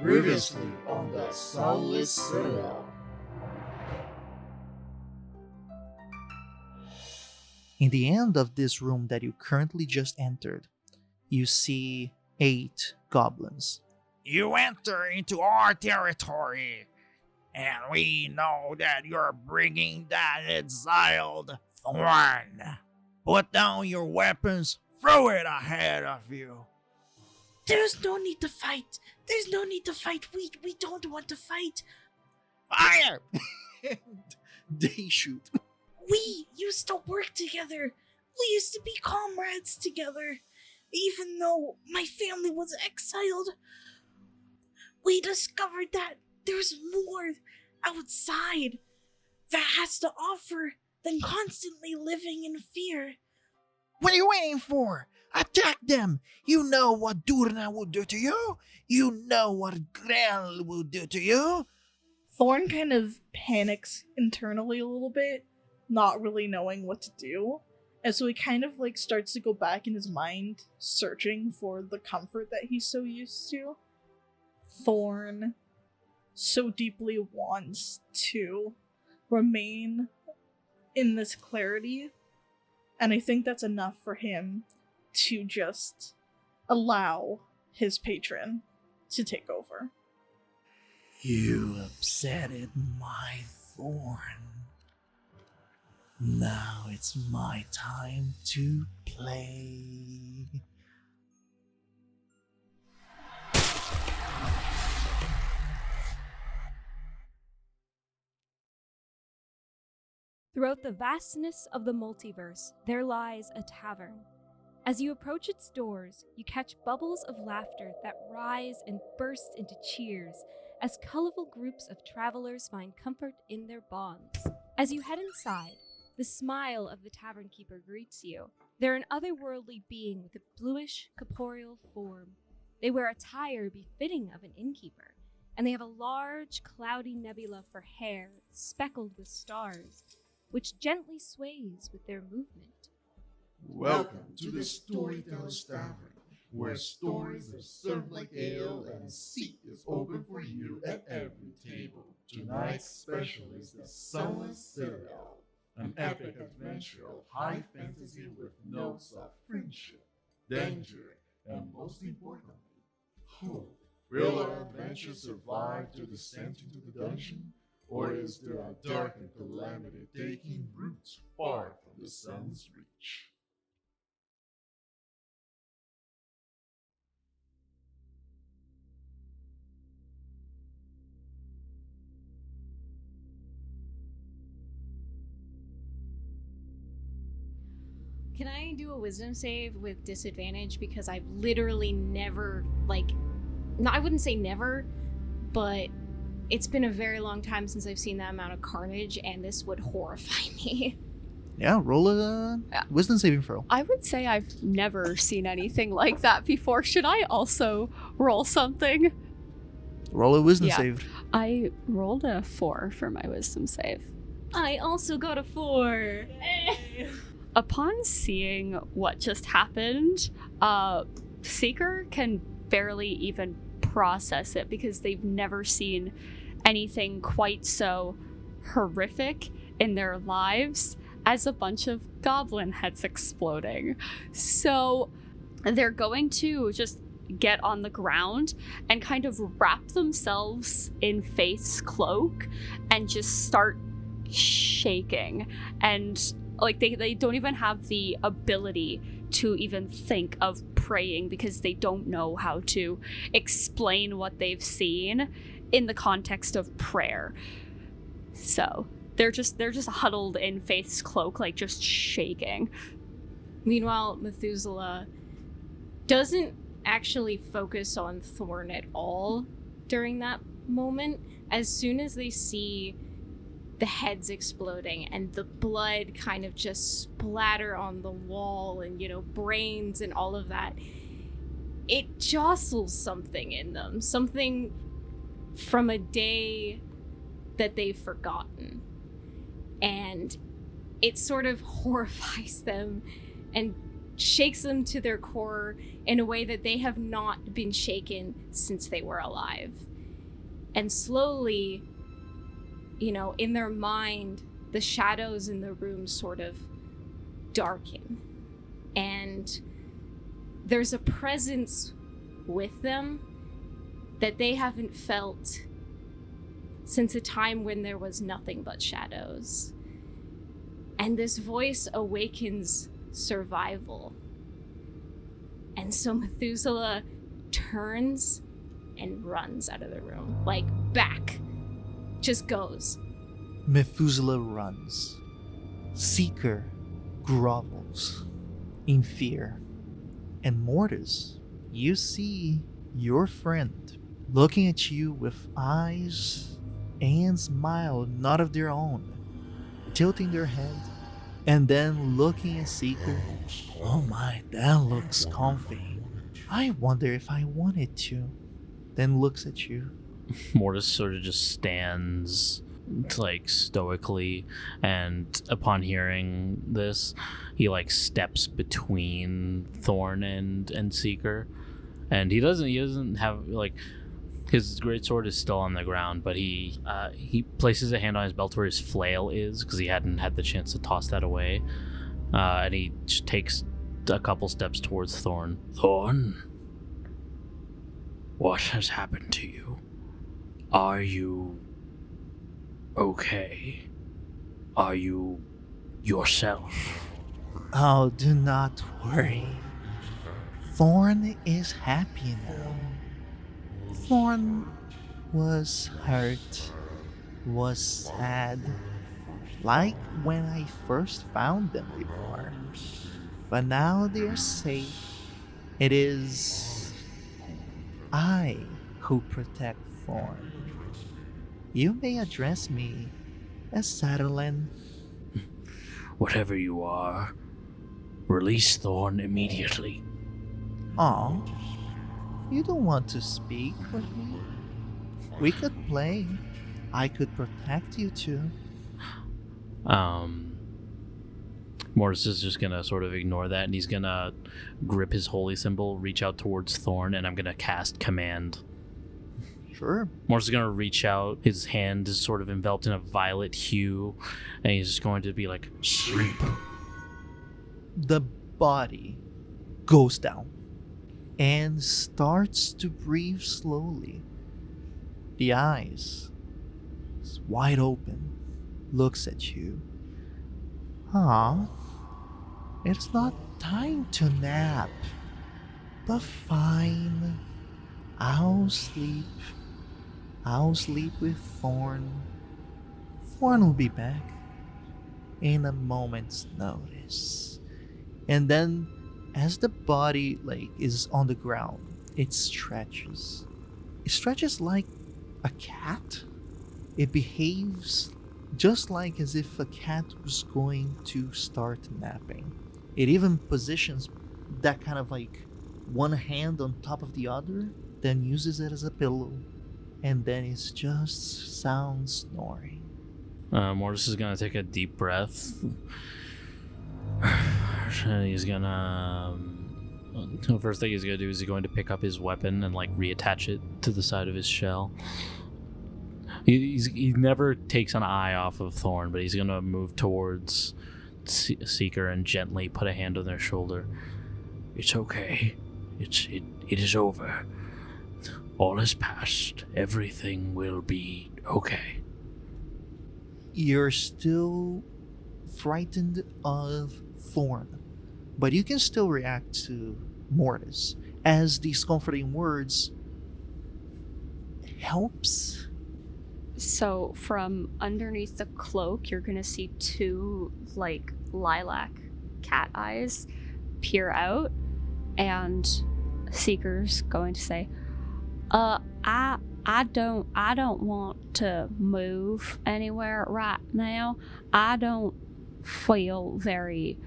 Previously on the Sunless Citadel. In the end of this room that you currently just entered, you see 8 goblins. You enter into our territory, and we know that you're bringing that exiled Thorn. Put down your weapons, throw it ahead of you. There's no need to fight. There's no need to fight. We don't want to fight. Fire! And they shoot. We used to work together. We used to be comrades together. Even though my family was exiled, we discovered that there's more outside that has to offer than constantly living in fear. What are you waiting for? Attack them! You know what Durna will do to you. You know what Grell will do to you. Thorn kind of panics internally a little bit, not really knowing what to do. And so he kind of starts to go back in his mind, searching for the comfort that he's so used to. Thorn so deeply wants to remain in this clarity, and I think that's enough for him to just allow his patron to take over. You upsetted my Thorn. Now it's my time to play. Throughout the vastness of the multiverse, there lies a tavern. As you approach its doors, you catch bubbles of laughter that rise and burst into cheers as colorful groups of travelers find comfort in their bonds. As you head inside, the smile of the tavern keeper greets you. They're an otherworldly being with a bluish, corporeal form. They wear attire befitting of an innkeeper, and they have a large, cloudy nebula for hair speckled with stars, which gently sways with their movement. Welcome to the Storyteller's Tavern, where stories are served like ale and a seat is open for you at every table. Tonight's special is the Sunless Citadel, an epic adventure of high fantasy with notes of friendship, danger, and most importantly, hope. Will our adventure survive to descent into the dungeon? Or is there a darkened calamity taking roots far from the sun's reach? Can I do a wisdom save with disadvantage? Because I've literally never, I wouldn't say never, but it's been a very long time since I've seen that amount of carnage, and this would horrify me. Yeah, roll a wisdom saving throw. I would say I've never seen anything like that before. Should I also roll something? Roll a wisdom save. I rolled a 4 for my wisdom save. I also got a 4. Upon seeing what just happened, Seeker can barely even process it because they've never seen anything quite so horrific in their lives as a bunch of goblin heads exploding. So they're going to just get on the ground and kind of wrap themselves in Faith's cloak and just start shaking. And they don't even have the ability to even think of praying because they don't know how to explain what they've seen in the context of prayer. So they're just huddled in Faith's cloak, just shaking. Meanwhile, Methuselah doesn't actually focus on Thorn at all during that moment. As soon as they see the heads exploding and the blood kind of just splatter on the wall and, brains and all of that, it jostles something in them, something from a day that they've forgotten. And it sort of horrifies them and shakes them to their core in a way that they have not been shaken since they were alive. And slowly, in their mind, the shadows in the room sort of darken. And there's a presence with them that they haven't felt since a time when there was nothing but shadows. And this voice awakens survival. And so Methuselah turns and runs out of the room, like back, just goes. Methuselah runs. Seeker grovels in fear. And Mortis, you see your friend looking at you with eyes and smile not of their own, tilting their head, and then looking at Seeker. Oh my, that looks comfy. I wonder if I wanted to. Then looks at you. Mortis sort of just stands like stoically, and upon hearing this, he like steps between Thorn and Seeker, and he doesn't have like his greatsword is still on the ground, but he places a hand on his belt where his flail is, because he hadn't had the chance to toss that away, and he just takes a couple steps towards Thorn. Thorn, what has happened to you? Are you okay? Are you yourself? Oh, do not worry. Thorn is happy now. Thorn was hurt, was sad, like when I first found them before. But now they're safe. It is I who protect Thorn. You may address me as Sadelyn. Whatever you are, release Thorn immediately. Aw, you don't want to speak with me? We could play. I could protect you too. Mortis is just gonna sort of ignore that, and he's gonna grip his holy symbol, reach out towards Thorn, and I'm gonna cast command. Sure. Mortis is gonna reach out. His hand is sort of enveloped in a violet hue, and he's just going to be like, sleep. The body goes down and starts to breathe slowly. The eyes is wide open, looks at you. It's not time to nap. But fine. I'll sleep. I'll sleep with Thorn. Thorn will be back in a moment's notice. And then as the body is on the ground, it stretches. It stretches like a cat. It behaves just like as if a cat was going to start napping. It even positions that kind of one hand on top of the other, then uses it as a pillow, and then it's just sound snoring. Mortis is gonna take a deep breath. And he's gonna... the first thing he's gonna do is he's going to pick up his weapon and reattach it to the side of his shell. He never takes an eye off of Thorn, but he's gonna move towards Seeker and gently put a hand on their shoulder. It's okay. It is over. All is past. Everything will be okay. You're still frightened of Thorn, but you can still react to Mortis, as these comforting words helps. So from underneath the cloak, you're gonna see two lilac cat eyes peer out, and Seeker's going to say, I don't want to move anywhere right now. I don't feel very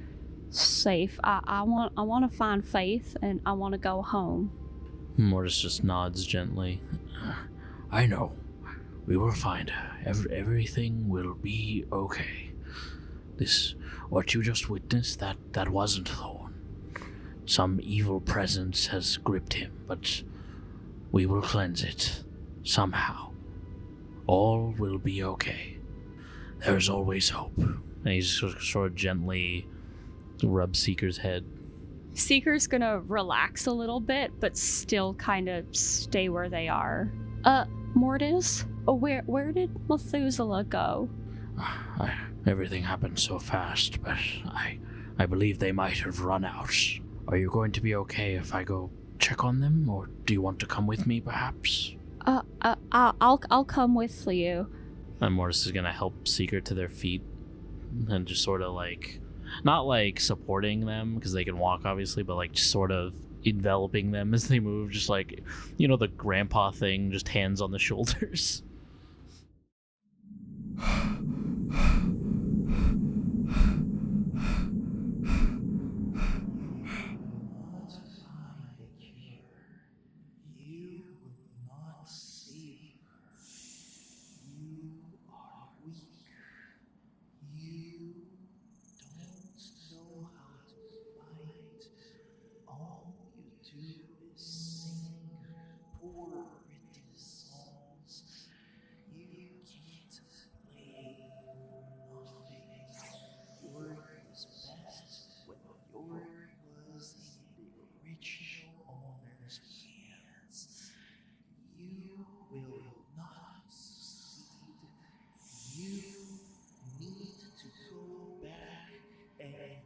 safe. I want to find Faith, and I want to go home. Mortis just nods gently. I know. We will find her. Everything will be okay. What you just witnessed, that wasn't Thorn. Some evil presence has gripped him, but we will cleanse it somehow. All will be okay. There's always hope. And he just sort of gently rubs Seeker's head. Seeker's gonna relax a little bit, but still kind of stay where they are. Mortis? Where did Methuselah go? Everything happened so fast, but I believe they might have run out. Are you going to be okay if I go check on them, or do you want to come with me, perhaps? I'll come with you. And Mortis is gonna help Seeker to their feet, and just sort of like, not like supporting them because they can walk, obviously, but like just sort of enveloping them as they move, just like, you know, the grandpa thing, just hands on the shoulders.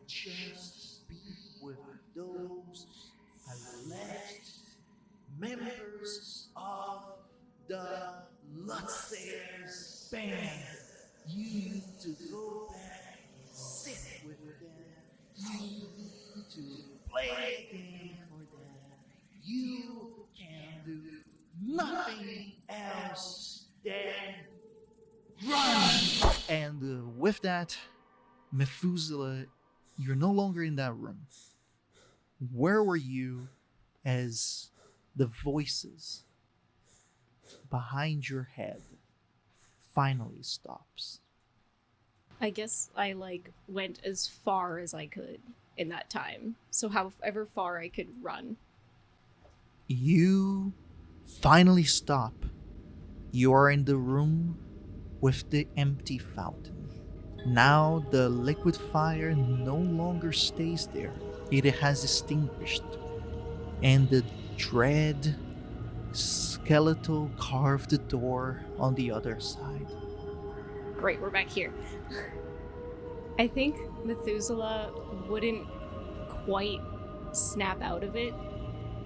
Just be with those alleged members of the Lutzer's band. You need to go back and sit with them. You need to play a game for them. You can do nothing else than run. And with that, Methuselah, you're no longer in that room. Where were you as the voices behind your head finally stops? I guess I went as far as I could in that time. So however far I could run. You finally stop. You are in the room with the empty fountain. Now the liquid fire no longer stays there. It has extinguished. And the dread skeletal carved door on the other side. Great, we're back here. I think Methuselah wouldn't quite snap out of it,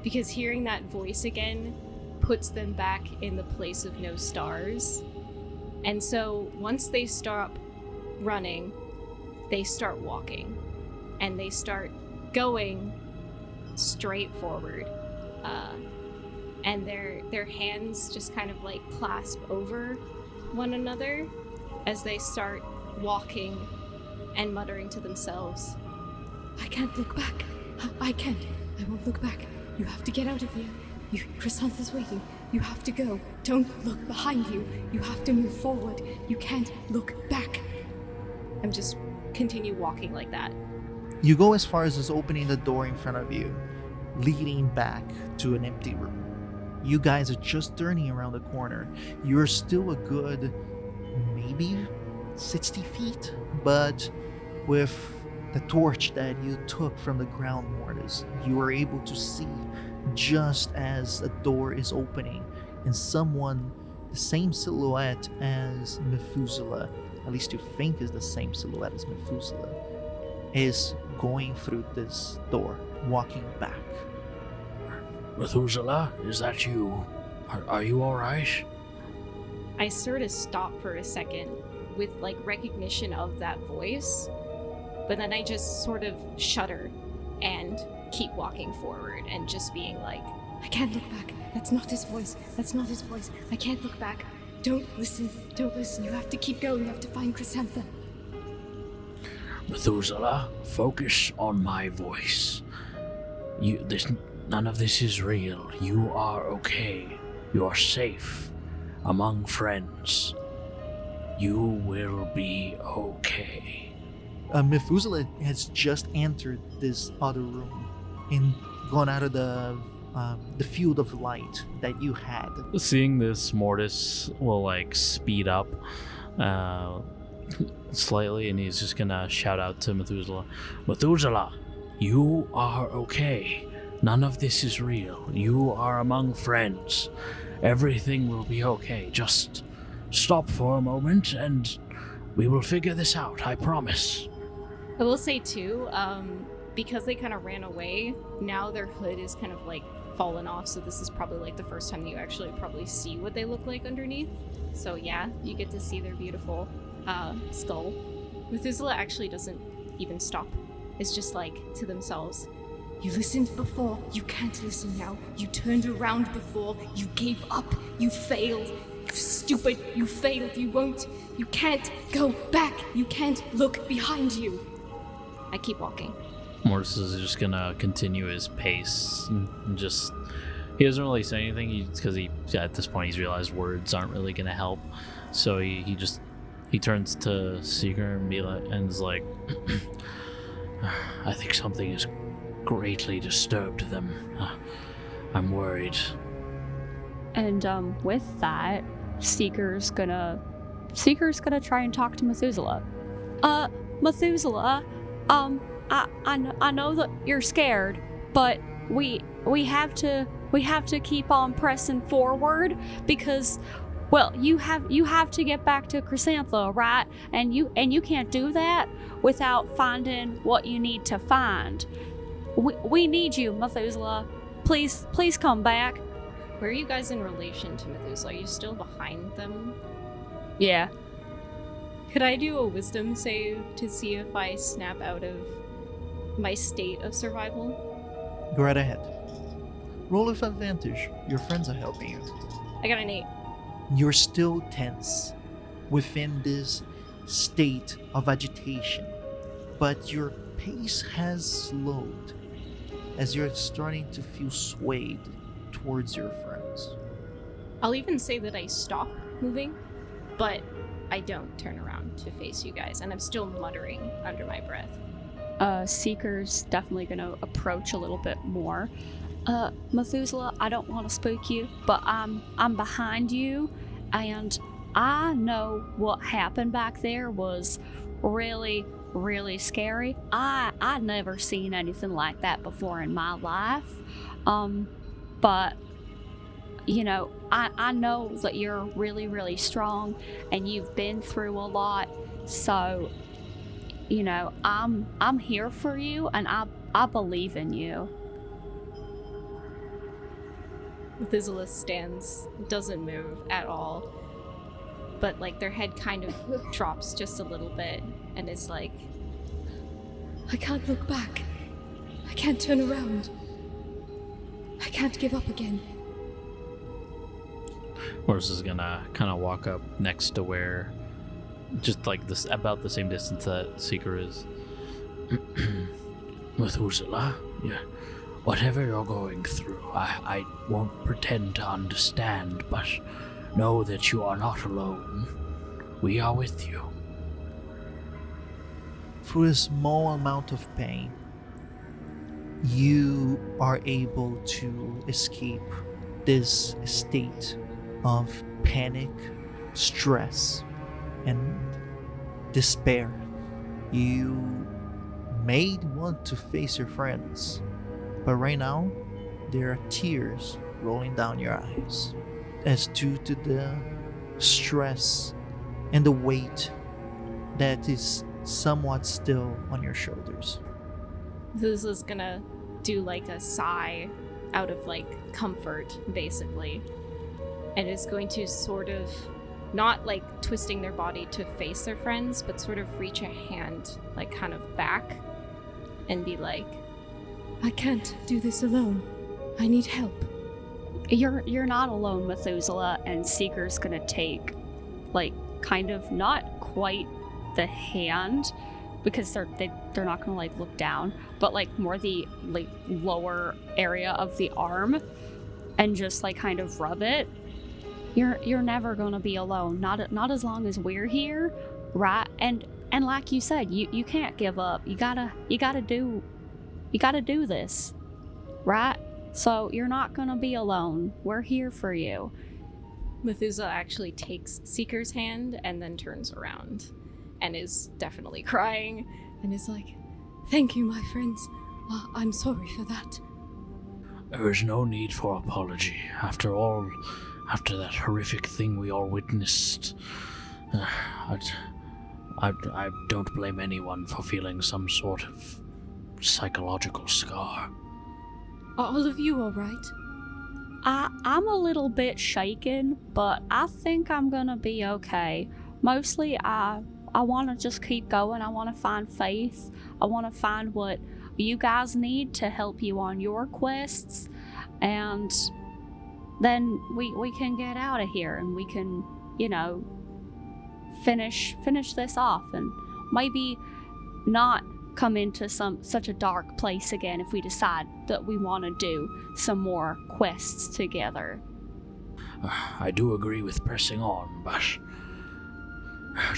because hearing that voice again puts them back in the place of no stars. And so once they stop running, they start walking, and they start going straight forward, and their hands just kind of clasp over one another as they start walking and muttering to themselves, "I can't look back. I can't. I won't look back. You have to get out of here. Chrysanthemum's waiting. You have to go. Don't look behind you. You have to move forward. You can't look back." I'm just continue walking like that. You go as far as just opening the door in front of you, leading back to an empty room. You guys are just turning around the corner. You're still a good, maybe 60 feet, but with the torch that you took from the ground, Mortis, you are able to see just as a door is opening, and someone, the same silhouette as Methuselah, at least you think is the same silhouette as Methuselah, is going through this door, walking back. Methuselah, is that you? Are you alright? I sort of stop for a second with recognition of that voice, but then I just sort of shudder and keep walking forward and just being I can't look back. That's not his voice. That's not his voice. I can't look back. Don't listen. Don't listen. You have to keep going. You have to find Chrysanthemum. Methuselah, focus on my voice. None of this is real. You are okay. You are safe among friends. You will be okay. Methuselah has just entered this other room and gone out of the the field of light that you had. Seeing this, Mortis will like speed up slightly, and he's just gonna shout out to Methuselah. Methuselah, you are okay. None of this is real. You are among friends. Everything will be okay. Just stop for a moment and we will figure this out, I promise. I will say too, because they kind of ran away, now their hood is kind of like fallen off, so this is probably like the first time you actually probably see what they look like underneath. So yeah, you get to see their beautiful skull. Methuselah actually doesn't even stop. It's just like to themselves. You listened before, you can't listen now. You turned around before, you gave up, you failed. You stupid, you failed, you can't go back, you can't look behind you. I keep walking. Mortis is just gonna continue his pace and just, he doesn't really say anything because he at this point he's realized words aren't really gonna help, so he turns to Seeker and is like, I think something has greatly disturbed them. I'm worried. And with that, Seeker's gonna try and talk to Methuselah. Methuselah, I know that you're scared, but we have to keep on pressing forward because, well, you have to get back to Chrysantha, right? And you can't do that without finding what you need to find. We need you, Methuselah. Please come back. Where are you guys in relation to Methuselah? Are you still behind them? Yeah. Could I do a wisdom save to see if I snap out of my state of survival? Go right ahead. Roll with advantage. Your friends are helping you. I got an 8. You're still tense within this state of agitation, but your pace has slowed as you're starting to feel swayed towards your friends. I'll even say that I stop moving, but I don't turn around to face you guys, and I'm still muttering under my breath. Seeker's definitely gonna approach a little bit more. Methuselah, I don't want to spook you, but I'm behind you, and I know what happened back there was really, really scary. I never seen anything like that before in my life. But you know, I know that you're really, really strong and you've been through a lot, so you know, I'm here for you and I believe in you. Methuselah stands, doesn't move at all, but like their head kind of drops just a little bit and is like, I can't look back. I can't turn around. I can't give up again. Mortis is gonna kind of walk up next to where, just like this, about the same distance that Seeker is. Methuselah, yeah, whatever you're going through, I won't pretend to understand, but know that you are not alone. We are with you. Through a small amount of pain, you are able to escape this state of panic, stress, and despair. You may want to face your friends, but right now there are tears rolling down your eyes as due to the stress and the weight that is somewhat still on your shoulders. This is gonna do like a sigh out of like comfort, basically, and is going to sort of, not like twisting their body to face their friends, but sort of reach a hand like kind of back and be like, I can't do this alone. I need help. You're not alone, Methuselah, and Seeker's gonna take, like, kind of not quite the hand, because they're not gonna like look down, but like more the like lower area of the arm, and just like kind of rub it. You're never gonna be alone. Not as long as we're here, right? And like you said, you can't give up. You gotta do this, right? So you're not gonna be alone. We're here for you. Methuselah actually takes Seeker's hand and then turns around and is definitely crying and is like, "Thank you, my friends. I'm sorry for that." There is no need for apology. After all, after that horrific thing we all witnessed, I don't blame anyone for feeling some sort of psychological scar. Are all of you alright? I'm a little bit shaken, but I think I'm gonna be okay. Mostly, I want to just keep going. I want to find Faith. I want to find what you guys need to help you on your quests, and then we can get out of here and we can, finish this off, and maybe not come into such a dark place again if we decide that we want to do some more quests together. I do agree with pressing on, but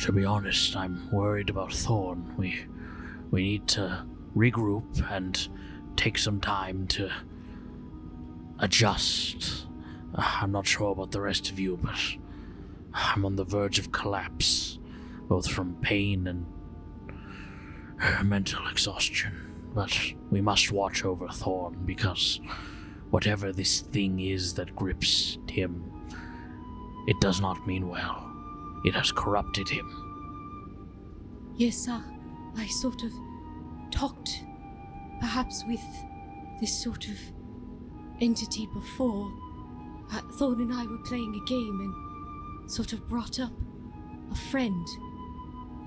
to be honest, I'm worried about Thorn. We need to regroup and take some time to adjust. I'm not sure about the rest of you, but I'm on the verge of collapse, both from pain and mental exhaustion. But we must watch over Thorn, because whatever this thing is that grips him, it does not mean well. It has corrupted him. Yes, I sort of talked, perhaps with this sort of entity before. Thorn and I were playing a game and sort of brought up a friend.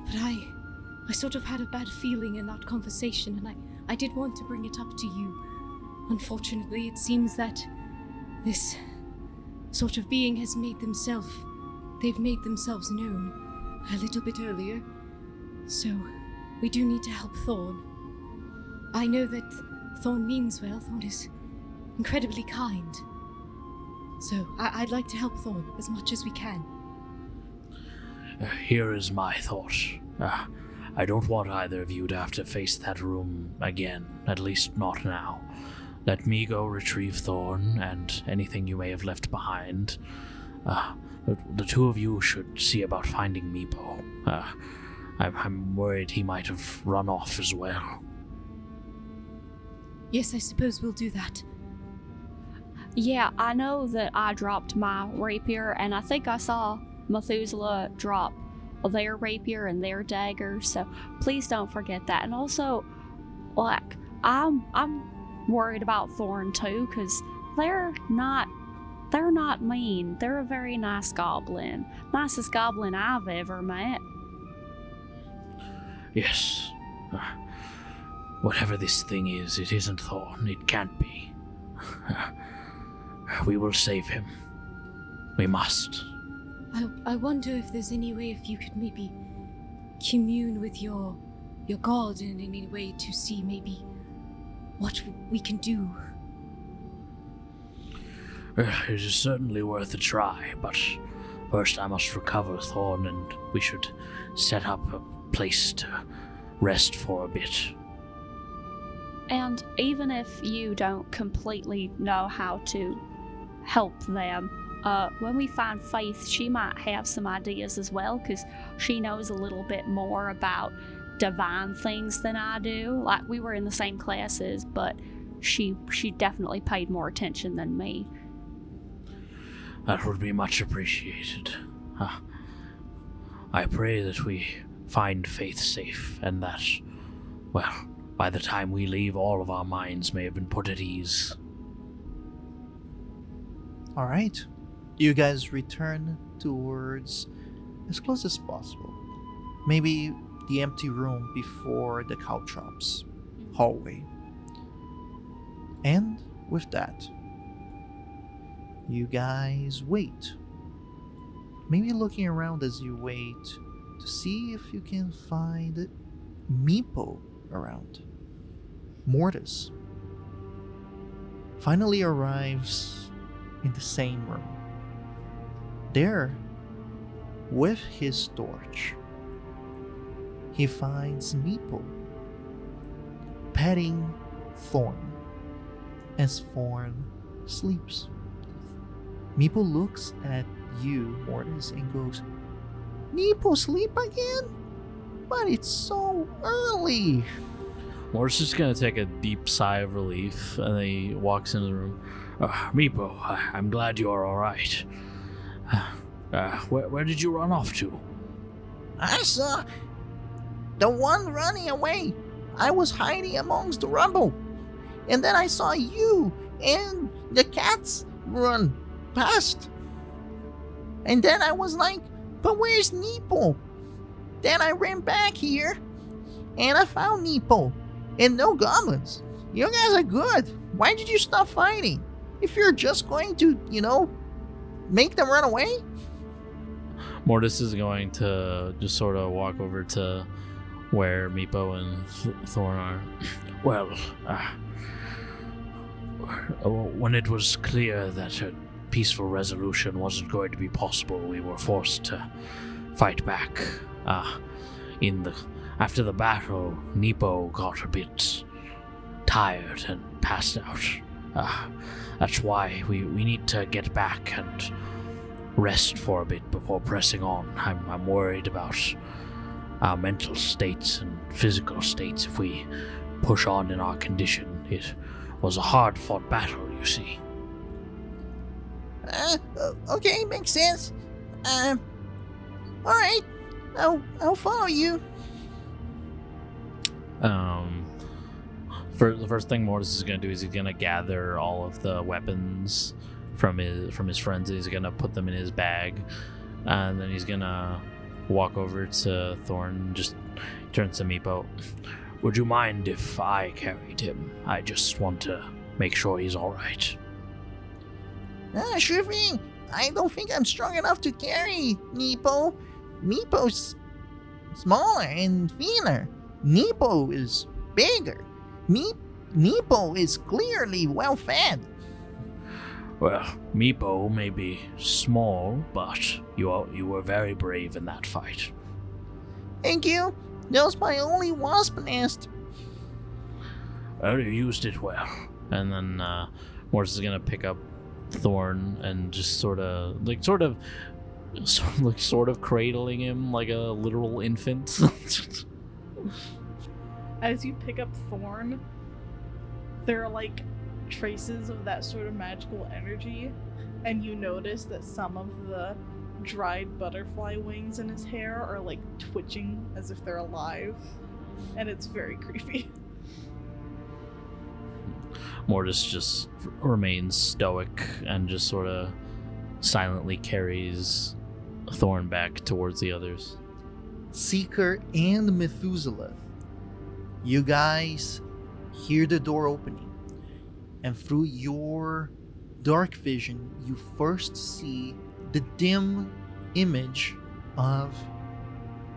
But I sort of had a bad feeling in that conversation, and I did want to bring it up to you. Unfortunately, it seems that this sort of being has they've made themselves known a little bit earlier. So, we do need to help Thorn. I know that Thorn means well. Thorn is incredibly kind. So, I'd like to help Thorn as much as we can. Here is my thought. I don't want either of you to have to face that room again, at least not now. Let me go retrieve Thorn and anything you may have left behind. The two of you should see about finding Meepo. I'm worried he might have run off as well. Yes, I suppose we'll do that. Yeah, I know that I dropped my rapier, and I think I saw Methuselah drop their rapier and their dagger, so please don't forget that. And also, like, I'm worried about Thorn too, because they're not mean. They're a very nice goblin. Nicest goblin I've ever met. Yes. Whatever this thing is, it isn't Thorn. It can't be. We will save him. We must. I wonder if there's any way if you could maybe commune with your god in any way to see maybe what we can do. It is certainly worth a try, but first I must recover Thorn, and we should set up a place to rest for a bit. And even if you don't completely know how to help them, when we find Faith, she might have some ideas as well, because she knows a little bit more about divine things than I do. Like, we were in the same classes, but she definitely paid more attention than me. That would be much appreciated. I pray that we find Faith safe, and that, well, by the time we leave, all of our minds may have been put at ease. Alright. You guys return towards as close as possible. Maybe the empty room before the caltrops hallway. And with that, you guys wait. Maybe looking around as you wait to see if you can find Meepo around. Mortis finally arrives in the same room. There, with his torch, he finds Meepo petting Thorn. as Thorn sleeps. Meepo looks at you, Mortis, and goes, Meepo sleep again? But it's so early. Mortis is gonna take a deep sigh of relief, and then he walks into the room. Meepo, I'm glad you're all right. Where did you run off to? I saw the one running away. I was hiding amongst the rubble. And then I saw you and the cats run past. And then I was like, but where's Neepo? Then I ran back here and I found Neepo and no goblins. You guys are good. Why did you stop fighting? If you're just going to, make them run away? Mortis is going to just sort of walk over to where Meepo and Thorn are. Well, when it was clear that a peaceful resolution wasn't going to be possible, we were forced to fight back. After the battle, Neepo got a bit tired and passed out. That's why we need to get back and rest for a bit before pressing on. I'm worried about our mental states and physical states if we push on in our condition. It was a hard-fought battle, you see. Okay, makes sense. Alright, I'll follow you. For the first thing Mortis is gonna do is he's gonna gather all of the weapons from his friends, and he's gonna put them in his bag, and then he's gonna walk over to Thorn and just turns to Meepo. Would you mind if I carried him? I just want to make sure he's alright. Sure thing. I don't think I'm strong enough to carry Neepo. Meepo's smaller and thinner. Neepo is bigger. Meepo is clearly well fed. Well, Meepo may be small, but you were very brave in that fight. Thank you. That was my only wasp nest. Well, you used it well. And then Mortis is gonna pick up Thorn and just sort of cradling him like a literal infant. As you pick up Thorn, there are like traces of that sort of magical energy, and you notice that some of the dried butterfly wings in his hair are like twitching as if they're alive, and it's very creepy. Mortis just remains stoic and just sort of silently carries Thorn back towards the others. Seeker and Methuselah, you guys hear the door opening, and through your dark vision, you first see the dim image of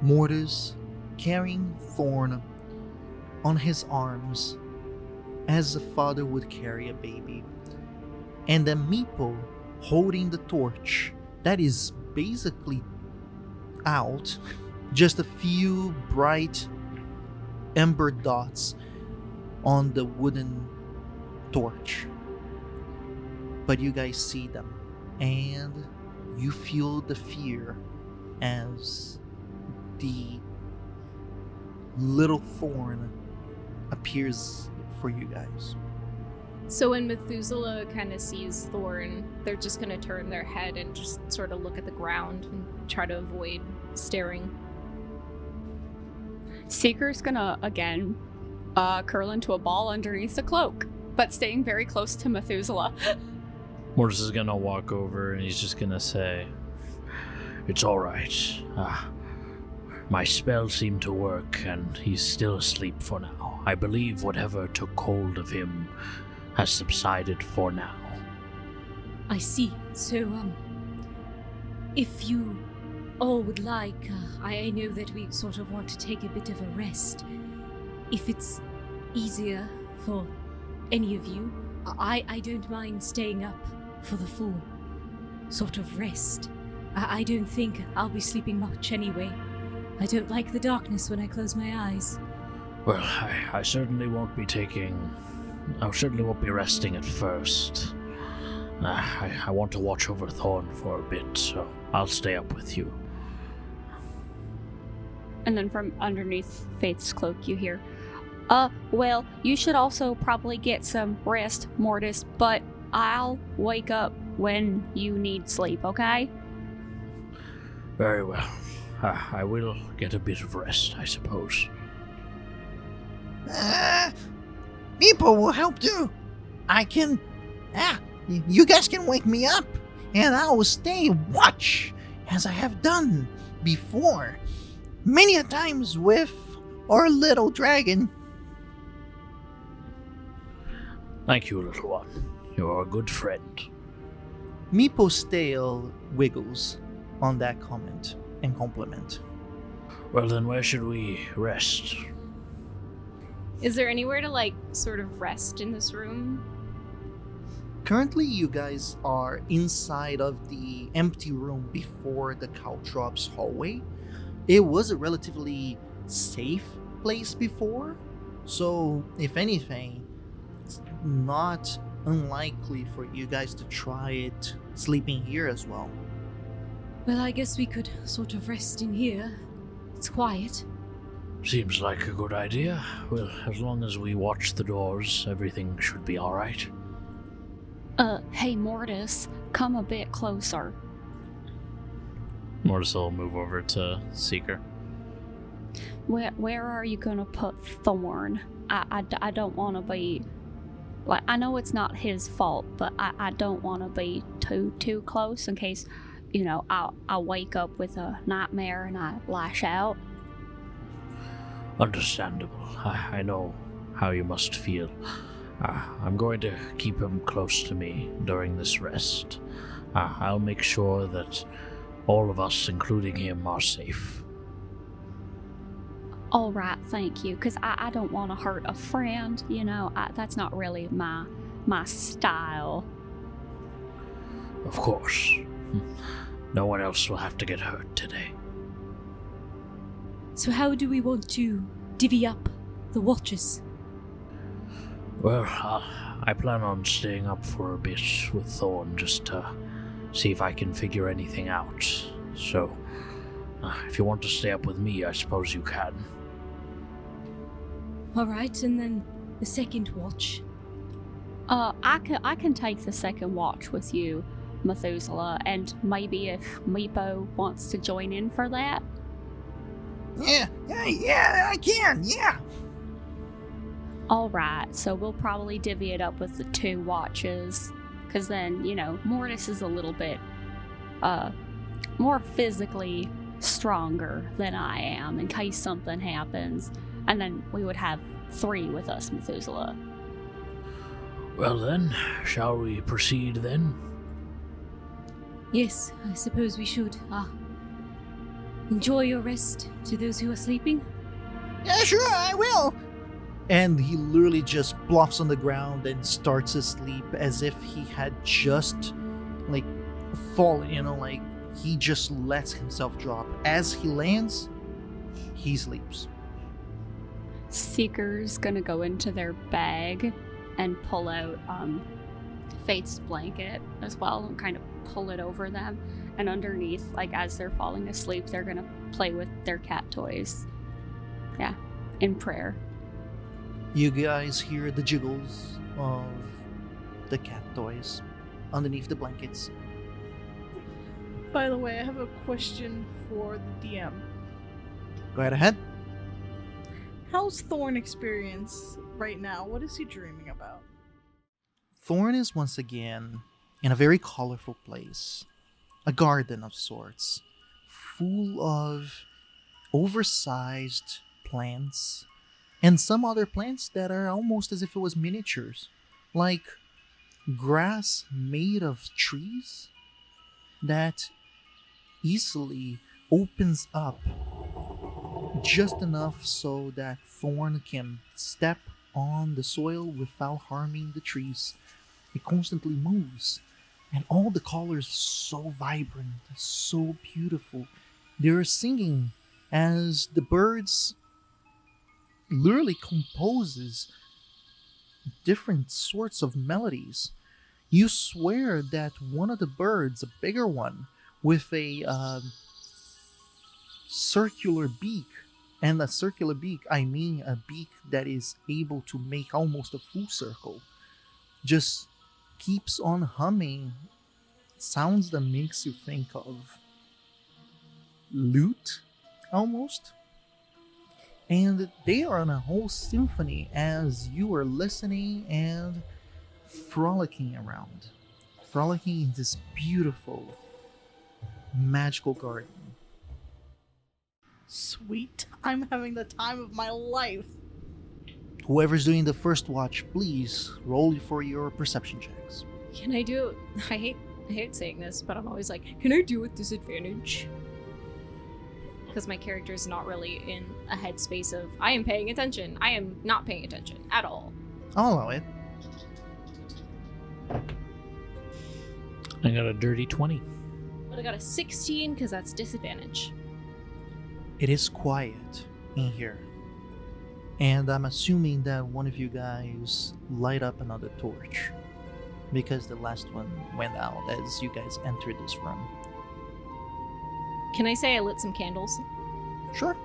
Mortis carrying Thorn on his arms as a father would carry a baby, and then Meepo holding the torch that is basically out, just a few bright ember dots on the wooden torch. But you guys see them, and you feel the fear as the little Thorn appears for you guys. So when Methuselah kind of sees Thorn, they're just going to turn their head and just sort of look at the ground and try to avoid staring. Seeker's gonna, again, curl into a ball underneath the cloak, but staying very close to Methuselah. Mortis is gonna walk over and he's just gonna say, "It's alright. My spell seemed to work and he's still asleep for now. I believe whatever took hold of him has subsided for now." I see. So, if you all would like, I know that we sort of want to take a bit of a rest. If it's easier for any of you, I don't mind staying up for the full sort of rest. I don't think I'll be sleeping much anyway. I don't like the darkness when I close my eyes. Well, I certainly won't be taking I certainly won't be resting at first. I want to watch over Thorn for a bit, so I'll stay up with you. And then from underneath Faith's cloak, you hear, well, you should also probably get some rest, Mortis, but I'll wake up when you need sleep, okay? Very well. I will get a bit of rest, I suppose. People will help too. I can. You guys can wake me up, and I will stay watch as I have done before, many a times with our little dragon. Thank you, little one. You're a good friend. Meeple's tail wiggles on that comment and compliment. Well, then where should we rest? Is there anywhere to, like, sort of rest in this room? Currently, you guys are inside of the empty room before the Caltrops hallway. It was a relatively safe place before, so if anything, it's not unlikely for you guys to try it sleeping here as well. Well, I guess we could sort of rest in here. It's quiet. Seems like a good idea. Well, as long as we watch the doors, everything should be alright. Hey Mortis, come a bit closer. Mortis will move over to Seeker. Where are you gonna put Thorn? I don't want to be... Like, I know it's not his fault, but I don't want to be too close in case, you know, I'll wake up with a nightmare and I lash out. Understandable. I know how you must feel. I'm going to keep him close to me during this rest. I'll make sure that all of us, including him, are safe. All right, thank you, because I don't want to hurt a friend, you know, that's not really my style. Of course. No one else will have to get hurt today. So how do we want to divvy up the watches? Well, I plan on staying up for a bit with Thorn just to see if I can figure anything out. So, if you want to stay up with me, I suppose you can. Alright, and then the second watch. I can take the second watch with you, Methuselah, and maybe if Meepo wants to join in for that. Yeah, I can, yeah. Alright, so we'll probably divvy it up with the 2 watches, because then, you know, Mortis is a little bit, more physically stronger than I am in case something happens, and then we would have 3 with us, Methuselah. Well then, shall we proceed then? Yes, I suppose we should. Enjoy your rest to those who are sleeping. Yeah, sure, I will. And he literally just bluffs on the ground and starts to sleep as if he had just, like, fallen, you know, like, he just lets himself drop. As he lands, he sleeps. Seeker's gonna go into their bag and pull out Faith's blanket as well and kind of pull it over them. And underneath, like, as they're falling asleep, they're gonna play with their cat toys. Yeah, in prayer. You guys hear the jiggles of the cat toys underneath the blankets. By the way, I have a question for the DM. Go right ahead. How's Thorn experience right now? What is he dreaming about? Thorn is once again in a very colorful place. A garden of sorts, full of oversized plants, and some other plants that are almost as if it was miniatures, like grass made of trees that easily opens up just enough so that Thorn can step on the soil without harming the trees. It constantly moves, and all the colors are so vibrant, so beautiful. They're singing as the birds literally composes different sorts of melodies. You swear that one of the birds, a bigger one, with a circular beak, and a circular beak, I mean a beak that is able to make almost a full circle, just keeps on humming sounds that makes you think of lute, almost. And they are on a whole symphony as you are listening and frolicking around. Frolicking in this beautiful, magical garden. Sweet. I'm having the time of my life. Whoever's doing the first watch, please roll for your perception checks. Can I do? I hate saying this, but I'm always like, can I do with disadvantage? Because my character is not really in a headspace of I am paying attention. I am not paying attention at all. I'll allow it. I got a dirty 20. But I got a 16 because that's disadvantage. It is quiet in here. And I'm assuming that one of you guys light up another torch, because the last one went out as you guys entered this room. Can I say I lit some candles? Sure.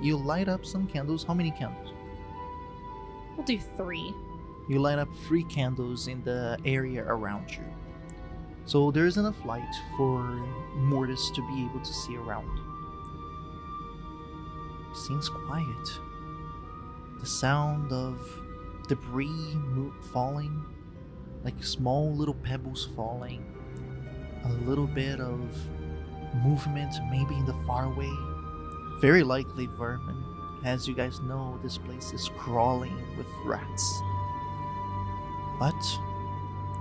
You light up some candles. How many candles? We'll do 3. You light up 3 candles in the area around you. So there isn't enough light for Mortis to be able to see around. Seems quiet. The sound of debris falling, like small little pebbles falling, a little bit of movement maybe in the faraway, very likely vermin. As you guys know, this place is crawling with rats. But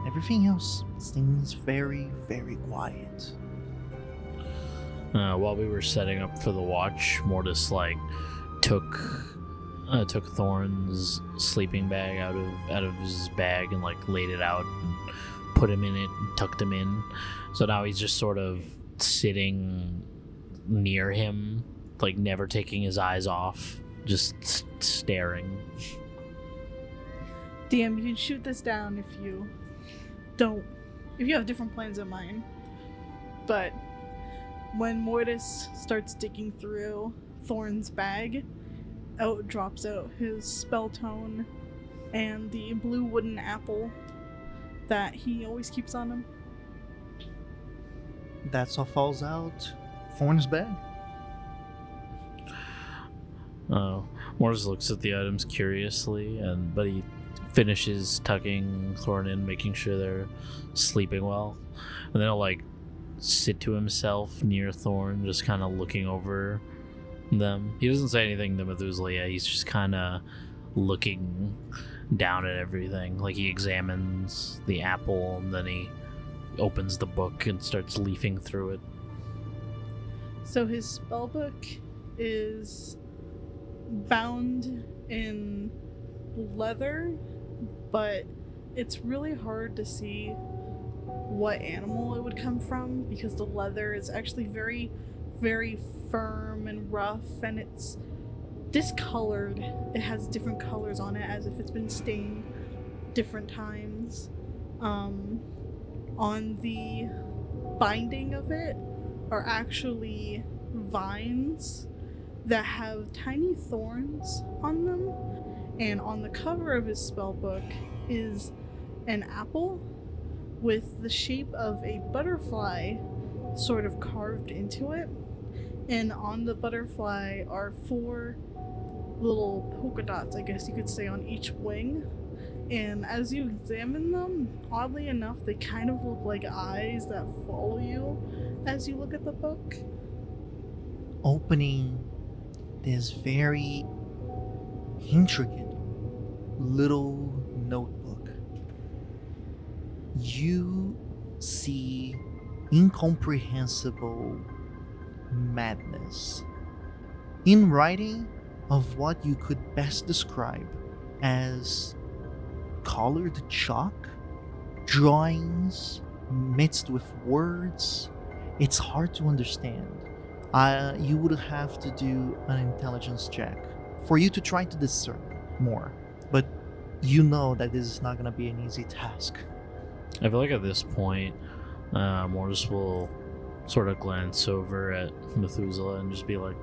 everything else seems very, very quiet. While we were setting up for the watch, Mortis took Thorn's sleeping bag out of his bag and laid it out and put him in it and tucked him in. So now he's just sort of sitting near him, never taking his eyes off, just staring. DM, you can shoot this down if you have different plans in mind. But when Mortis starts digging through Thorn's bag, out drops out his spell tone and the blue wooden apple that he always keeps on him. That's all falls out. Thorn's bag. Mortis looks at the items curiously, but he finishes tucking Thorn in, making sure they're sleeping well, and then he'll sit to himself near Thorn, just kind of looking over them. He doesn't say anything to Methuselah yet. He's just kind of looking down at everything. He examines the apple, and then he opens the book and starts leafing through it. So his spellbook is bound in leather, but it's really hard to see what animal it would come from because the leather is actually very, very firm and rough, and it's discolored. It has different colors on it as if it's been stained different times. On the binding of it are actually vines that have tiny thorns on them, and on the cover of his spellbook is an apple with the shape of a butterfly sort of carved into it, and on the butterfly are 4 little polka dots, I guess you could say, on each wing. And as you examine them, oddly enough, they kind of look like eyes that follow you as you look at the book. Opening this very intricate little notebook, you see incomprehensible madness in writing of what you could best describe as colored chalk, drawings mixed with words. It's hard to understand. You would have to do an intelligence check for you to try to discern more. But you know that this is not gonna be an easy task. I feel like at this point, Mortis will sort of glance over at Methuselah and just be like,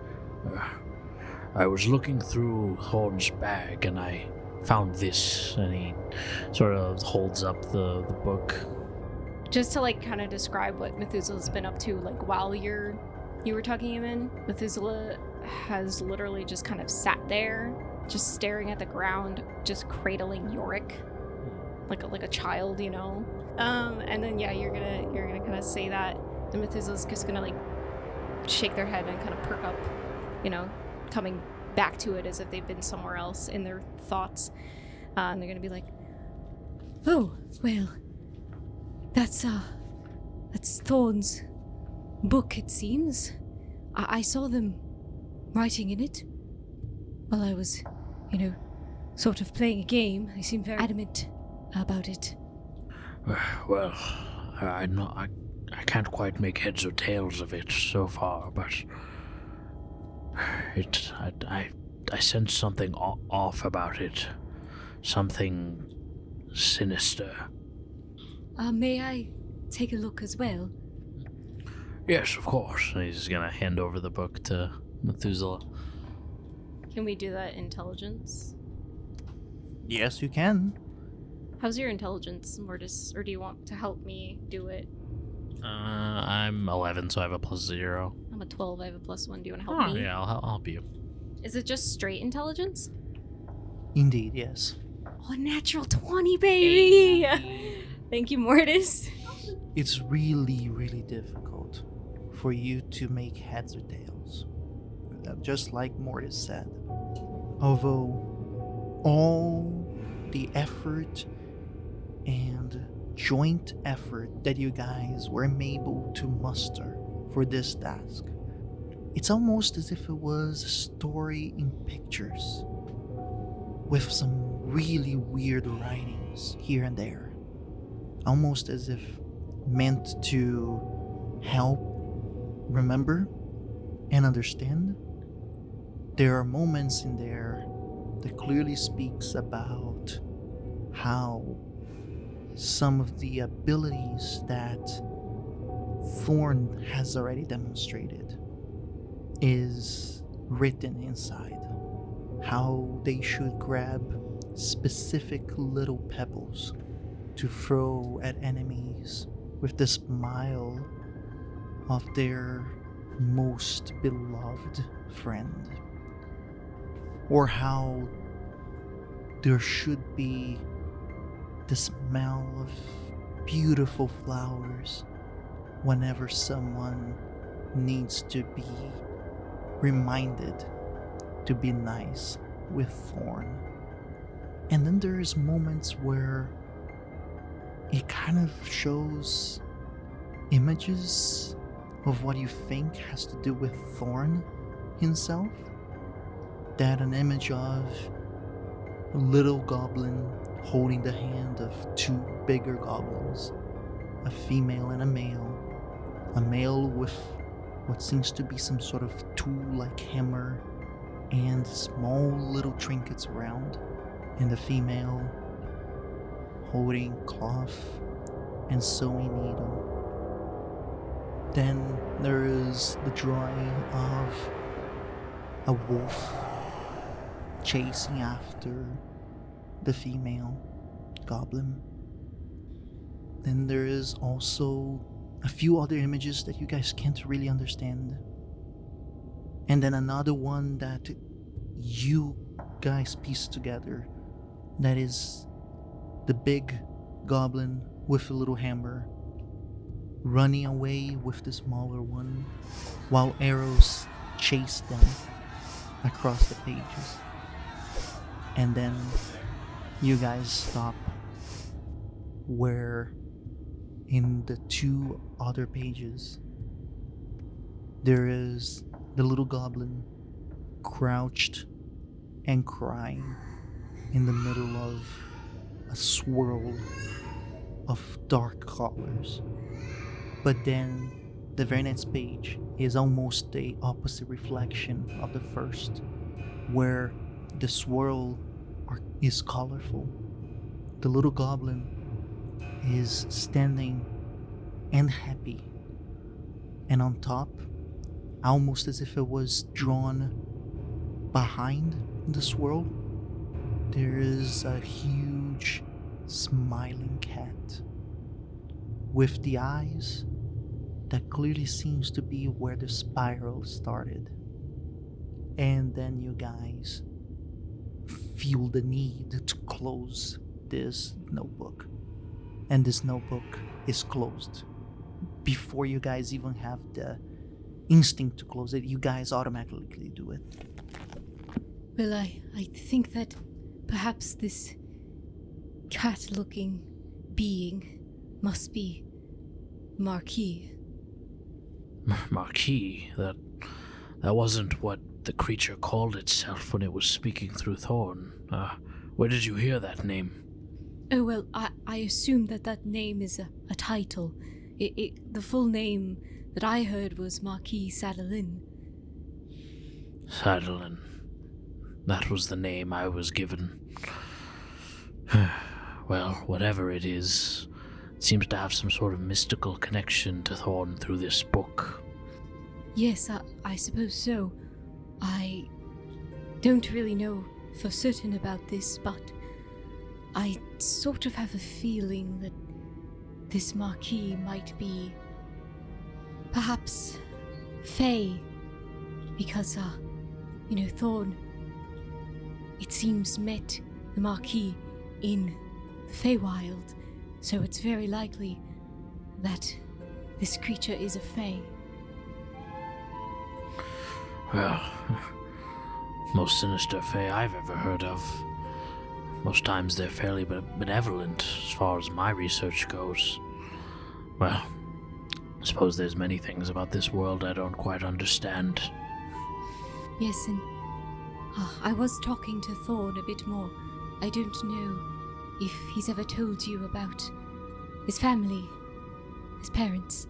I was looking through Thorn's bag and I found this. And he sort of holds up the book. Just to like kind of describe what Methuselah's been up to, like while you were tucking him in, Methuselah has literally just kind of sat there, just staring at the ground, just cradling Yorick, like a child, you know. And then yeah, you're gonna kind of say that, and Methuselah's just gonna like shake their head and kind of perk up, you know, coming back to it as if they've been somewhere else in their thoughts, and they're gonna be like, Oh, well, that's Thorn's book, it seems. I saw them writing in it while I was, sort of playing a game. They seemed very adamant about it. Well, I can't quite make heads or tails of it so far, but I sense something off about it. Something sinister. May I take a look as well? Yes, of course. And he's gonna hand over the book to Methuselah. can we do that intelligence? Yes, you can. How's your intelligence, Mortis? Or do you want to help me do it? I'm 11, so I have a +0. I'm a 12, I have a +1. Do you want to help me? Yeah, I'll help you. Is it just straight intelligence? Indeed, yes. Oh, natural 20, baby! Thank you, Mortis. It's really, really difficult for you to make heads or tails. Just like Mortis said. Although all the effort and joint effort that you guys were able to muster for this task, it's almost as if it was a story in pictures with some really weird writings here and there. Almost as if meant to help remember and understand. There are moments in there that clearly speaks about how some of the abilities that Thorn has already demonstrated is written inside. How they should grab specific little pebbles to throw at enemies with the smile of their most beloved friend. Or how there should be the smell of beautiful flowers whenever someone needs to be reminded to be nice with Thorn. And then there's moments where it kind of shows images of what you think has to do with Thorn himself. That an image of a little goblin holding the hand of two bigger goblins, a female and a male with what seems to be some sort of tool-like hammer and small little trinkets around, and the female holding cloth and sewing needle. Then there is the drawing of a wolf chasing after the female goblin. Then there is also a few other images that you guys can't really understand. And then another one that you guys piece together, that is the big goblin with a little hammer running away with the smaller one while arrows chase them across the pages. And then you guys stop where in the two other pages there is the little goblin crouched and crying in the middle of a swirl of dark colors. But then the very next page is almost the opposite reflection of the first, where the swirl is colorful the little goblin is standing and happy. And on top, almost as if it was drawn behind the swirl, there is a huge smiling cat with the eyes that clearly seems to be where the spiral started. And then you guys feel the need to close this notebook. And this notebook is closed. Before you guys even have the instinct to close it, you guys automatically do it. Well, I think that perhaps this cat-looking being must be Marquis. Marquis? That wasn't what the creature called itself when it was speaking through Thorn. Where did you hear that name? Oh, well, I assume that name is a title. The full name that I heard was Marquis Sadelyn. Sadelyn. That was the name I was given. Well, whatever it is, it seems to have some sort of mystical connection to Thorn through this book. Yes, I suppose so. I don't really know for certain about this, but I sort of have a feeling that this Marquis might be perhaps Fae, because, Thorn, it seems, met the Marquis in the Feywild, so it's very likely that this creature is a Fae. Well, most sinister Fae I've ever heard of. Most times they're fairly benevolent, as far as my research goes. Well, I suppose there's many things about this world I don't quite understand. Yes, and I was talking to Thorn a bit more. I don't know if he's ever told you about his family, his parents.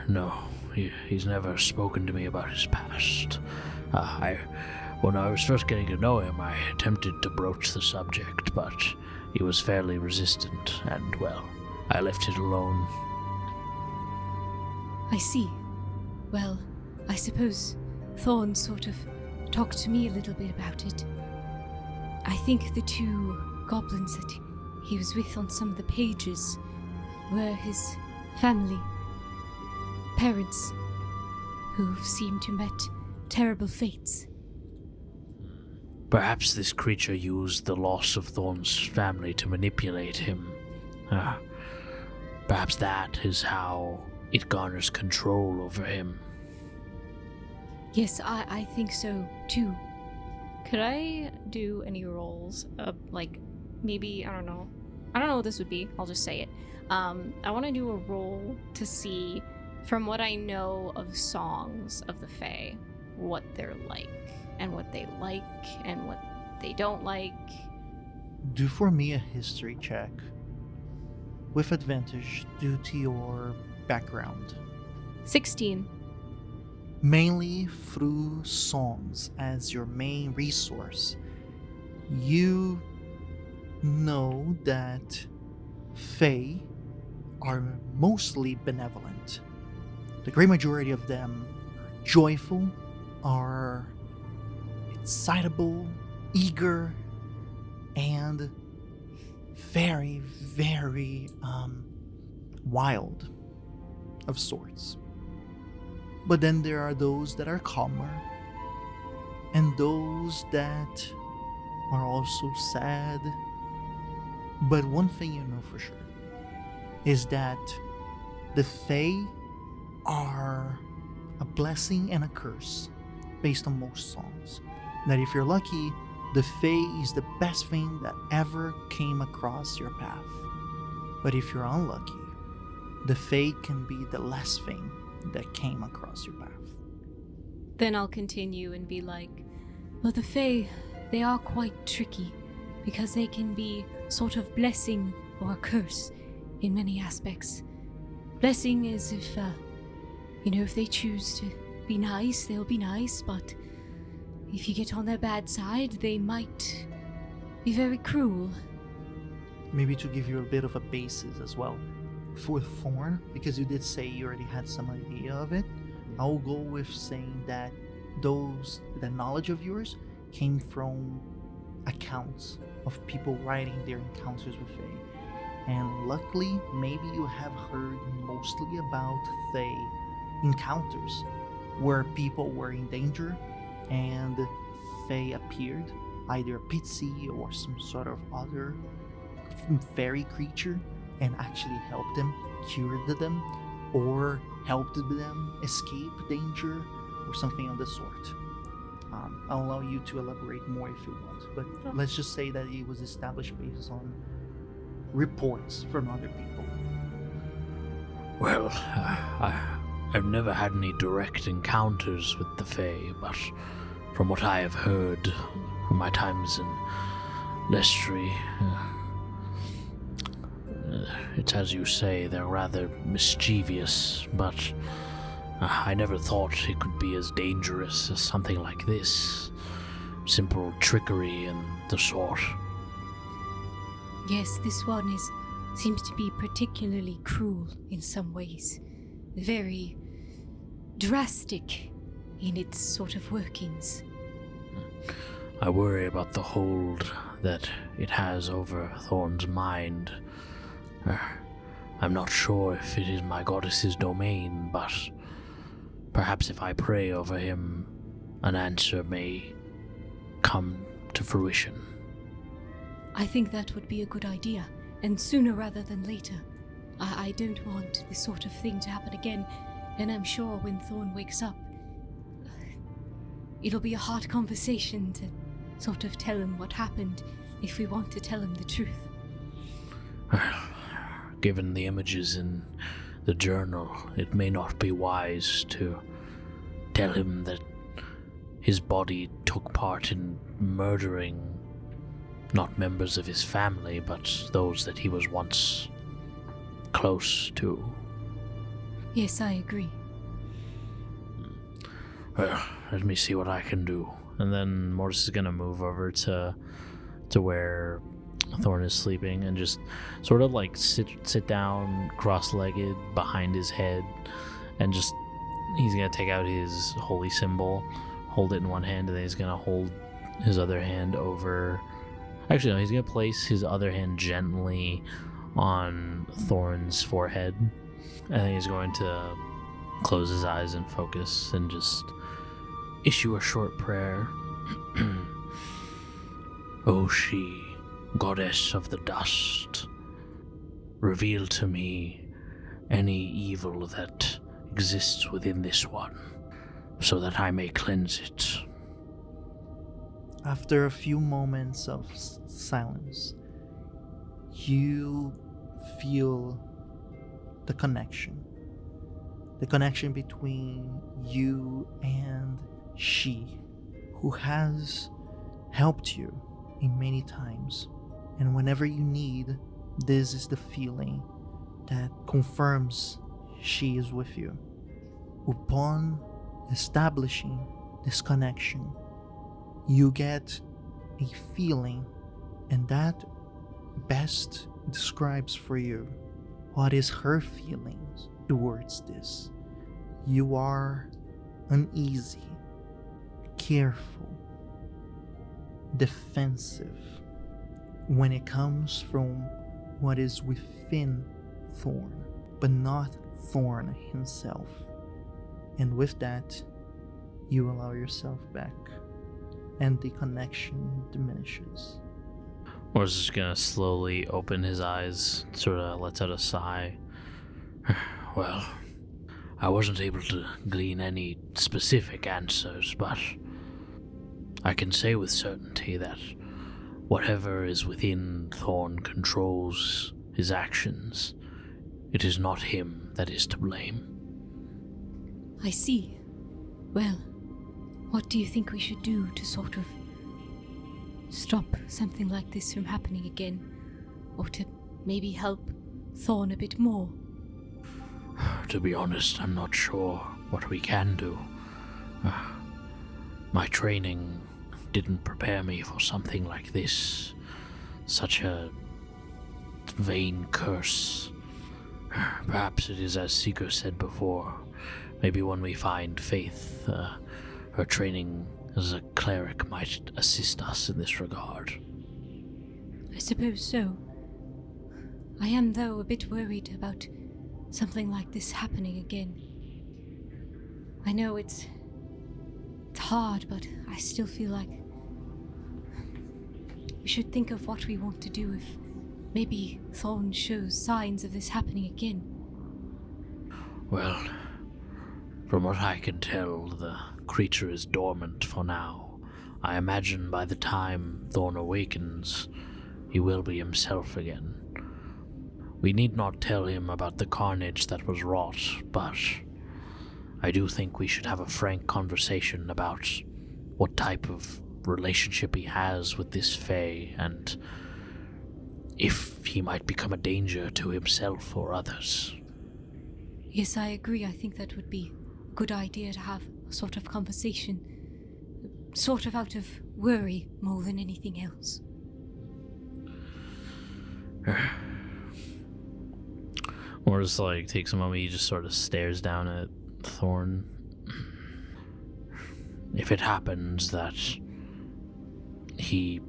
No, he's never spoken to me about his past. When I was first getting to know him, I attempted to broach the subject, but he was fairly resistant, and, well, I left it alone. I see. Well, I suppose Thorn sort of talked to me a little bit about it. I think the two goblins that he was with on some of the pages were his family, parents, who seemed to met terrible fates. Perhaps this creature used the loss of Thorn's family to manipulate him. Perhaps that is how it garners control over him. Yes, I think so, too. Could I do any rolls? Maybe, I don't know what this would be. I'll just say it. I want to do a roll to see, from what I know of songs of the Fae, what they're like, and what they like, and what they don't like. Do for me a history check. With advantage due to your background. 16. Mainly through songs as your main resource, you know that Fae are mostly benevolent. The great majority of them are joyful, are excitable, eager, and very, very wild of sorts. But then there are those that are calmer, and those that are also sad. But one thing you know for sure is that the Fae are a blessing and a curse based on most songs. That if you're lucky, the Fae is the best thing that ever came across your path. But if you're unlucky, the Fae can be the last thing that came across your path. Then I'll continue and be like, well, the Fae, they are quite tricky, because they can be sort of blessing or a curse in many aspects. Blessing is if they choose to be nice, they'll be nice, but if you get on their bad side, they might be very cruel. maybe to give you a bit of a basis as well. For Thorn, because you did say you already had some idea of it, I'll go with saying that that knowledge of yours came from accounts of people writing their encounters with Fae. And luckily, maybe you have heard mostly about Fae encounters where people were in danger and Fae appeared, either a pitsy or some sort of other fairy creature, and actually helped them, cured them, or helped them escape danger or something of the sort. I'll allow you to elaborate more if you want, but let's just say that it was established based on reports from other people. Well, I've never had any direct encounters with the Fae, but from what I have heard from my times in Lestry, it's as you say, they're rather mischievous, but I never thought it could be as dangerous as something like this. Simple trickery and the sort. Yes, this one seems to be particularly cruel in some ways. Very drastic in its sort of workings. I worry about the hold that it has over Thorn's mind. I'm not sure if it is my goddess's domain, but perhaps if I pray over him, an answer may come to fruition. I think that would be a good idea, and sooner rather than later. I don't want this sort of thing to happen again, and I'm sure when Thorn wakes up, it'll be a hard conversation to sort of tell him what happened, if we want to tell him the truth. Given the images in the journal, it may not be wise to tell him that his body took part in murdering not members of his family, but those that he was once close to. Yes, I agree. Well, let me see what I can do. And then Mortis is gonna move over to where Thorn is sleeping and just sort of like sit down cross-legged behind his head, and just he's gonna take out his holy symbol, hold it in one hand, and then he's gonna hold his other hand over. Actually, no, he's gonna place his other hand gently on Thorn's forehead, and then he's going to close his eyes and focus and just issue a short prayer. O she, goddess of the dust, reveal to me any evil that exists within this one, so that I may cleanse it. After a few moments of silence, you feel the connection between you and she, who has helped you in many times. And whenever you need, this is the feeling that confirms she is with you. Upon establishing this connection, you get a feeling, and that best describes for you what is her feelings towards this. You are uneasy, careful, defensive when it comes from what is within Thorn, but not Thorn himself. And with that, you allow yourself back, and the connection diminishes. Mortis is gonna slowly open his eyes, sort of lets out a sigh. Well, I wasn't able to glean any specific answers, but I can say with certainty that whatever is within Thorn controls his actions. It is not him that is to blame. I see. Well, what do you think we should do to sort of stop something like this from happening again? Or to maybe help Thorn a bit more? To be honest, I'm not sure what we can do. My training didn't prepare me for something like this. Such a vain curse. Perhaps it is as Seeker said before. Maybe when we find Faith, her training as a cleric might assist us in this regard. I suppose so. I am, though, a bit worried about something like this happening again. I know it's hard, but I still feel like we should think of what we want to do if maybe Thorn shows signs of this happening again. Well, from what I can tell, the creature is dormant for now. I imagine by the time Thorn awakens, he will be himself again. We need not tell him about the carnage that was wrought, but I do think we should have a frank conversation about what type of relationship he has with this Fae, and if he might become a danger to himself or others. Yes, I agree. I think that would be a good idea to have a sort of conversation, sort of out of worry more than anything else. Mortis takes a moment, he just sort of stares down at Thorn. If it happens that he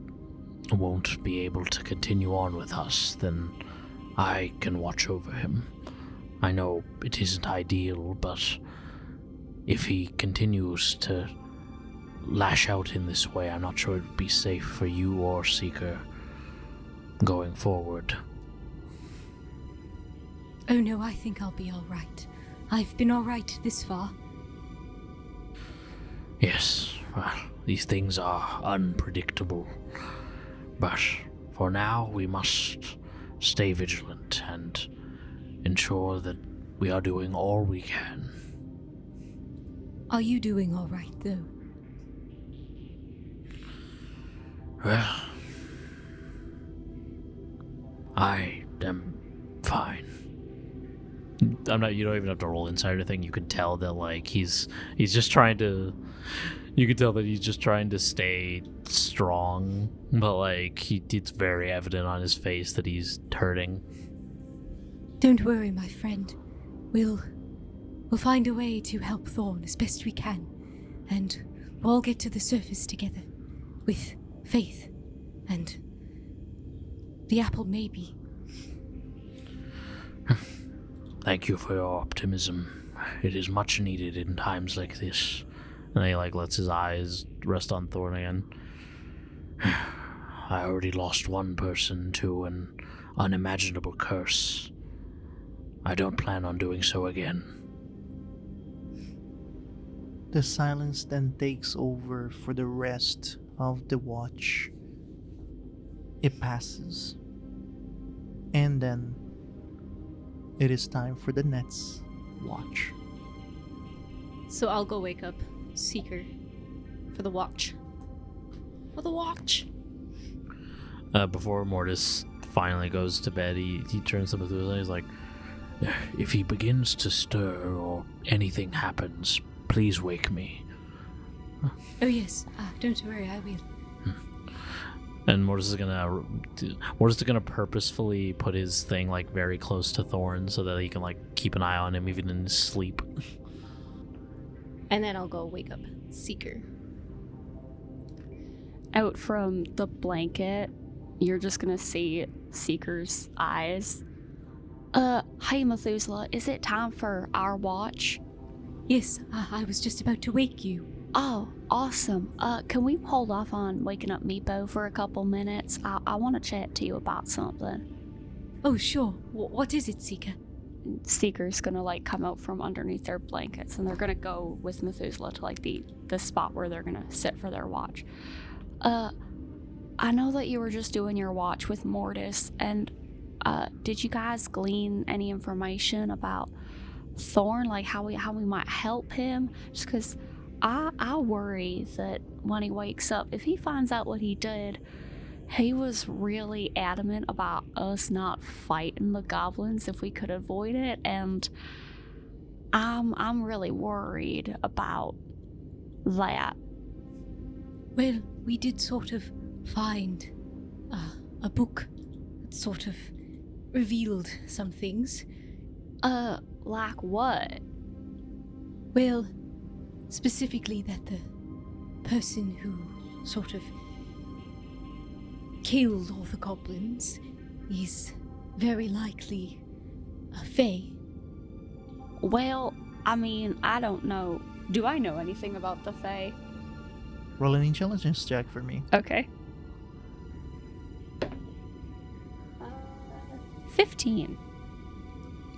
won't be able to continue on with us, then I can watch over him. I know it isn't ideal, but if he continues to lash out in this way, I'm not sure it would be safe for you or Seeker going forward. Oh no, I think I'll be alright. I've been alright this far. Yes, well, these things are unpredictable. But for now, we must stay vigilant and ensure that we are doing all we can. Are you doing alright, though? Well, I am fine. You don't even have to roll inside or anything. You can tell that he's just trying to. You can tell that he's just trying to stay strong, but it's very evident on his face that he's hurting. Don't worry, my friend. We'll find a way to help Thorn as best we can, and we'll all get to the surface together, with Faith and the apple maybe. Thank you for your optimism. It is much needed in times like this. And he lets his eyes rest on Thorn again. I already lost one person to an unimaginable curse. I don't plan on doing so again. The silence then takes over for the rest of the watch. It passes. And then it is time for the next watch. So I'll go wake up Seeker for the watch. For the watch. Before Mortis finally goes to bed, he turns to Methuselah. He's like, if he begins to stir or anything happens, please wake me. Oh yes, don't worry, I will. And Mortis is gonna purposefully put his thing very close to Thorn so that he can keep an eye on him even in his sleep. And then I'll go wake up Seeker. Out from the blanket, you're just gonna see Seeker's eyes. Hey Methuselah, is it time for our watch? Yes, I was just about to wake you. Oh, awesome. Can we hold off on waking up Meepo for a couple minutes? I want to chat to you about something. Oh, sure. What is it, Seeker? Seeker's gonna come out from underneath their blankets, and they're gonna go with Methuselah to the spot where they're gonna sit for their watch. I know that you were just doing your watch with Mortis, and did you guys glean any information about Thorn, how we might help him? Just because I worry that when he wakes up, if he finds out what he did, he was really adamant about us not fighting the goblins if we could avoid it, and I'm really worried about that. Well, we did sort of find a book that sort of revealed some things. Like what? Well, specifically that the person who sort of killed all the goblins is very likely a fae. Well, I mean, I don't know. Do I know anything about the fae? Roll an intelligence check for me. Okay. 15.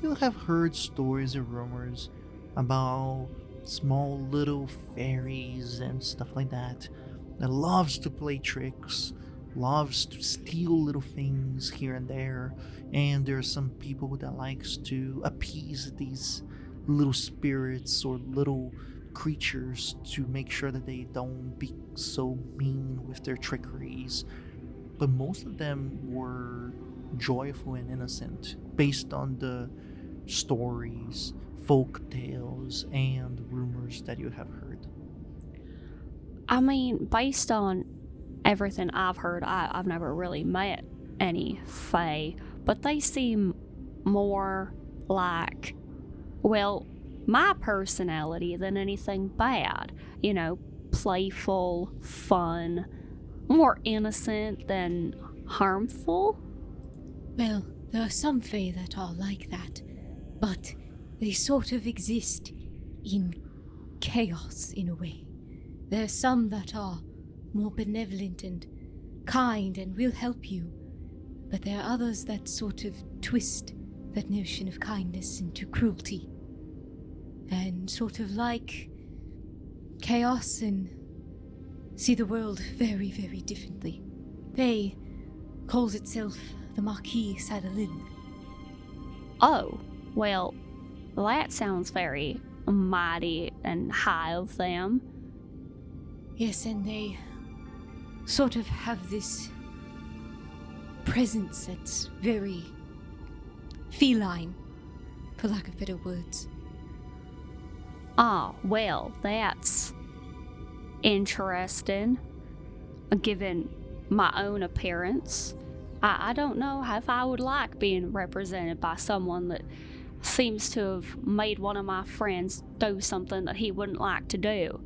You have heard stories or rumors about small little fairies and stuff like that loves to play tricks, loves to steal little things here and there, and there are some people that likes to appease these little spirits or little creatures to make sure that they don't be so mean with their trickeries. But most of them were joyful and innocent based on the stories, folk tales, and rumors that you have heard. I mean, based on everything I've heard, I've never really met any fae, but they seem more like, well, my personality than anything bad. You know, playful, fun, more innocent than harmful. Well, there are some fae that are like that, but they sort of exist in chaos in a way. There are some that are more benevolent and kind and will help you, but there are others that sort of twist that notion of kindness into cruelty and sort of like chaos and see the world very, very differently. Fae calls itself the Marquis Sadelyn. Oh, well, that sounds very mighty and high of them. Yes, and they sort of have this presence that's very feline, for lack of better words. Ah, well, that's interesting. Given my own appearance, I don't know if I would like being represented by someone that seems to have made one of my friends do something that he wouldn't like to do.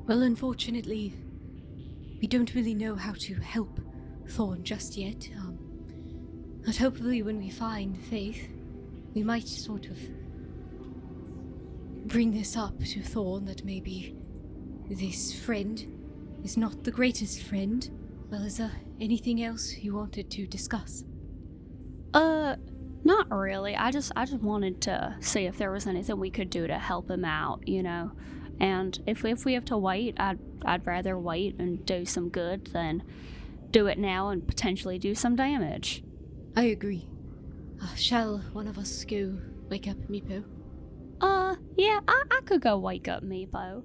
Well, unfortunately, we don't really know how to help Thorn just yet. But hopefully when we find Faith, we might sort of bring this up to Thorn that maybe this friend is not the greatest friend. Well, is there anything else you wanted to discuss? Not really. I just wanted to see if there was anything we could do to help him out, you know. And if we have to wait, I'd rather wait and do some good than do it now and potentially do some damage. I agree. Shall one of us go wake up Meepo? Yeah, I could go wake up Meepo.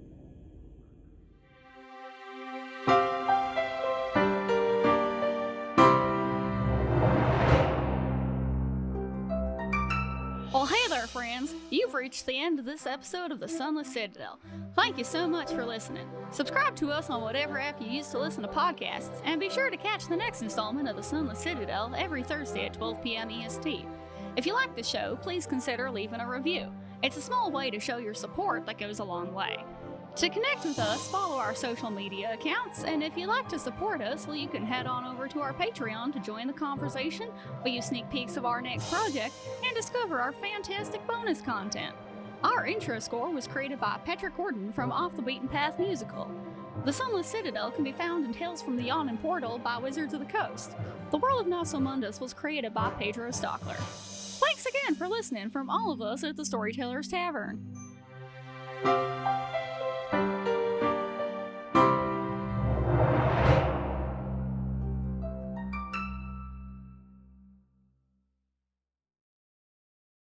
Well, hey there, friends! You've reached the end of this episode of the Sunless Citadel. Thank you so much for listening. Subscribe to us on whatever app you use to listen to podcasts, and be sure to catch the next installment of the Sunless Citadel every Thursday at 12 p.m. EST. If you like the show, please consider leaving a review. It's a small way to show your support that goes a long way. To connect with us, follow our social media accounts, and if you'd like to support us, well, you can head on over to our Patreon to join the conversation, view sneak peeks of our next project, and discover our fantastic bonus content. Our intro score was created by Patrick Gordon from Off the Beaten Path Musical. The Sunless Citadel can be found in Tales from the Yawning Portal by Wizards of the Coast. The world of Nosso Mondus was created by Pedro Stockler. Thanks again for listening from all of us at the Storyteller's Tavern.